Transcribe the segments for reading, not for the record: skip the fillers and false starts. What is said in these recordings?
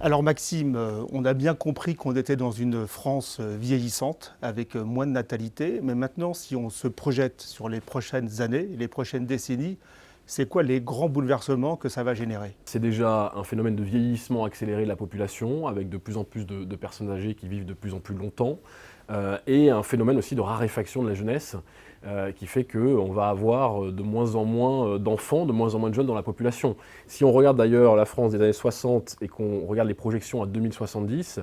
Alors Maxime, on a bien compris qu'on était dans une France vieillissante, avec moins de natalité, mais maintenant si on se projette sur les prochaines années, les prochaines décennies, c'est quoi les grands bouleversements que ça va générer? C'est déjà un phénomène de vieillissement accéléré de la population, avec de plus en plus de personnes âgées qui vivent de plus en plus longtemps, et un phénomène aussi de raréfaction de la jeunesse, qui fait qu'on va avoir de moins en moins d'enfants, de moins en moins de jeunes dans la population. Si on regarde d'ailleurs la France des années 60 et qu'on regarde les projections à 2070,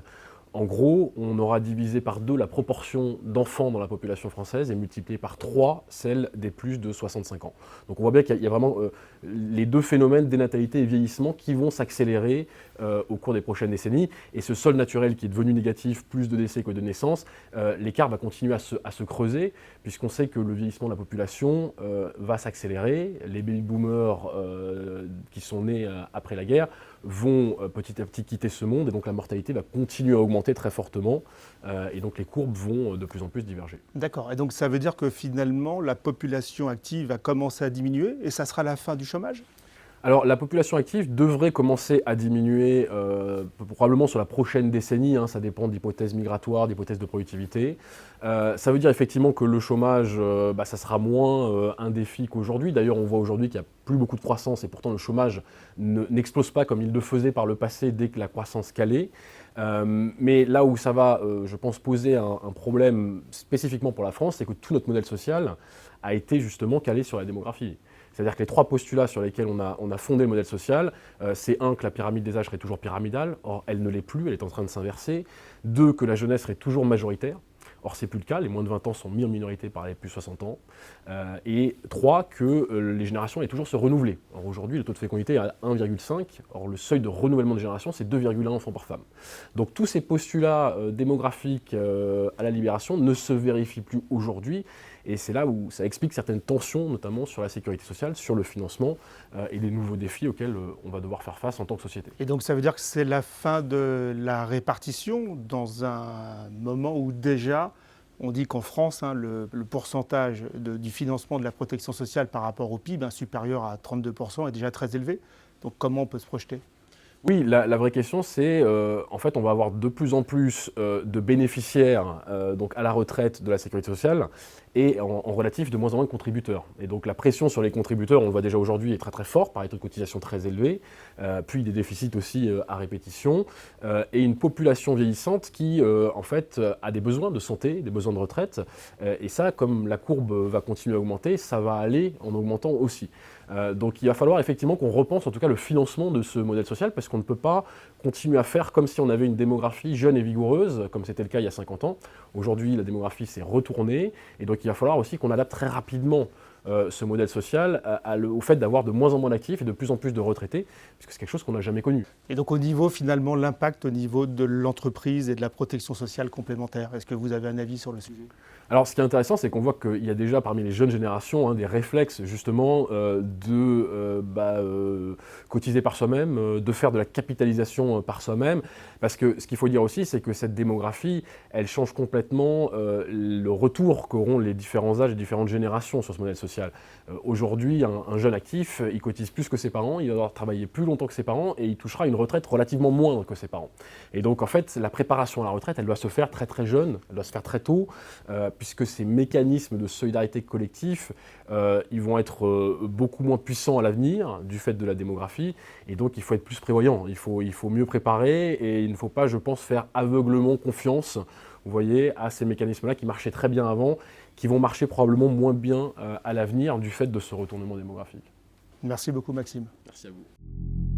en gros, on aura divisé par 2 la proportion d'enfants dans la population française et multiplié par 3 celle des plus de 65 ans. Donc on voit bien qu'il y a vraiment les deux phénomènes, dénatalité et vieillissement, qui vont s'accélérer au cours des prochaines décennies. Et ce solde naturel qui est devenu négatif, plus de décès que de naissances, l'écart va continuer à se creuser, puisqu'on sait que le vieillissement de la population va s'accélérer. Les baby-boomers qui sont nés après la guerre vont petit à petit quitter ce monde, et donc la mortalité va continuer à augmenter très fortement, et donc les courbes vont de plus en plus diverger. D'accord, et donc ça veut dire que finalement la population active va commencer à diminuer et ça sera la fin du chômage? Alors la population active devrait commencer à diminuer probablement sur la prochaine décennie, hein, ça dépend d'hypothèses migratoires, d'hypothèses de productivité. Ça veut dire effectivement que le chômage, ça sera moins un défi qu'aujourd'hui. D'ailleurs, on voit aujourd'hui qu'il n'y a plus beaucoup de croissance et pourtant le chômage n'explose pas comme il le faisait par le passé dès que la croissance calait. Mais là où ça va, je pense, poser un problème spécifiquement pour la France, c'est que tout notre modèle social a été justement calé sur la démographie. C'est-à-dire que les 3 postulats sur lesquels on a fondé le modèle social, c'est que la pyramide des âges serait toujours pyramidale, or elle ne l'est plus, elle est en train de s'inverser. 2, que la jeunesse serait toujours majoritaire, or c'est plus le cas, les moins de 20 ans sont mis en minorité par les plus de 60 ans. Et 3, que les générations aient toujours se renouveler. Or aujourd'hui, le taux de fécondité est à 1,5, or le seuil de renouvellement de génération, c'est 2,1 enfants par femme. Donc tous ces postulats démographiques à la libération ne se vérifient plus aujourd'hui. Et c'est là où ça explique certaines tensions, notamment sur la sécurité sociale, sur le financement et les nouveaux défis auxquels on va devoir faire face en tant que société. Et donc ça veut dire que c'est la fin de la répartition dans un moment où déjà on dit qu'en France, hein, le pourcentage du financement de la protection sociale par rapport au PIB, hein, supérieur à 32%, est déjà très élevé. Donc comment on peut se projeter? Oui, la vraie question, c'est en fait, on va avoir de plus en plus de bénéficiaires donc à la retraite de la sécurité sociale et en relatif de moins en moins de contributeurs. Et donc la pression sur les contributeurs, on le voit déjà aujourd'hui, est très très forte par les taux de cotisation très élevés, puis des déficits aussi à répétition, et une population vieillissante qui en fait a des besoins de santé, des besoins de retraite, et ça, comme la courbe va continuer à augmenter, ça va aller en augmentant aussi. Donc il va falloir effectivement qu'on repense en tout cas le financement de ce modèle social, parce qu'on ne peut pas continuer à faire comme si on avait une démographie jeune et vigoureuse, comme c'était le cas il y a 50 ans. Aujourd'hui, la démographie s'est retournée, et donc il va falloir aussi qu'on adapte très rapidement ce modèle social au fait d'avoir de moins en moins d'actifs et de plus en plus de retraités, puisque c'est quelque chose qu'on n'a jamais connu. Et donc au niveau finalement, l'impact au niveau de l'entreprise et de la protection sociale complémentaire, est-ce que vous avez un avis sur le sujet? Alors ce qui est intéressant, c'est qu'on voit qu'il y a déjà parmi les jeunes générations des réflexes justement cotiser par soi-même, de faire de la capitalisation par soi-même, parce que ce qu'il faut dire aussi, c'est que cette démographie, elle change complètement le retour qu'auront les différents âges et différentes générations sur ce modèle social. Aujourd'hui, un jeune actif, il cotise plus que ses parents, il va devoir travailler plus longtemps que ses parents et il touchera une retraite relativement moindre que ses parents. Et donc en fait, la préparation à la retraite, elle doit se faire très très jeune, elle doit se faire très tôt, puisque ces mécanismes de solidarité collective, ils vont être beaucoup moins puissants à l'avenir du fait de la démographie, et donc il faut être plus prévoyant, il faut mieux préparer, et il ne faut pas, je pense, faire aveuglement confiance, vous voyez, à ces mécanismes-là qui marchaient très bien avant, qui vont marcher probablement moins bien à l'avenir du fait de ce retournement démographique. Merci beaucoup Maxime. Merci à vous.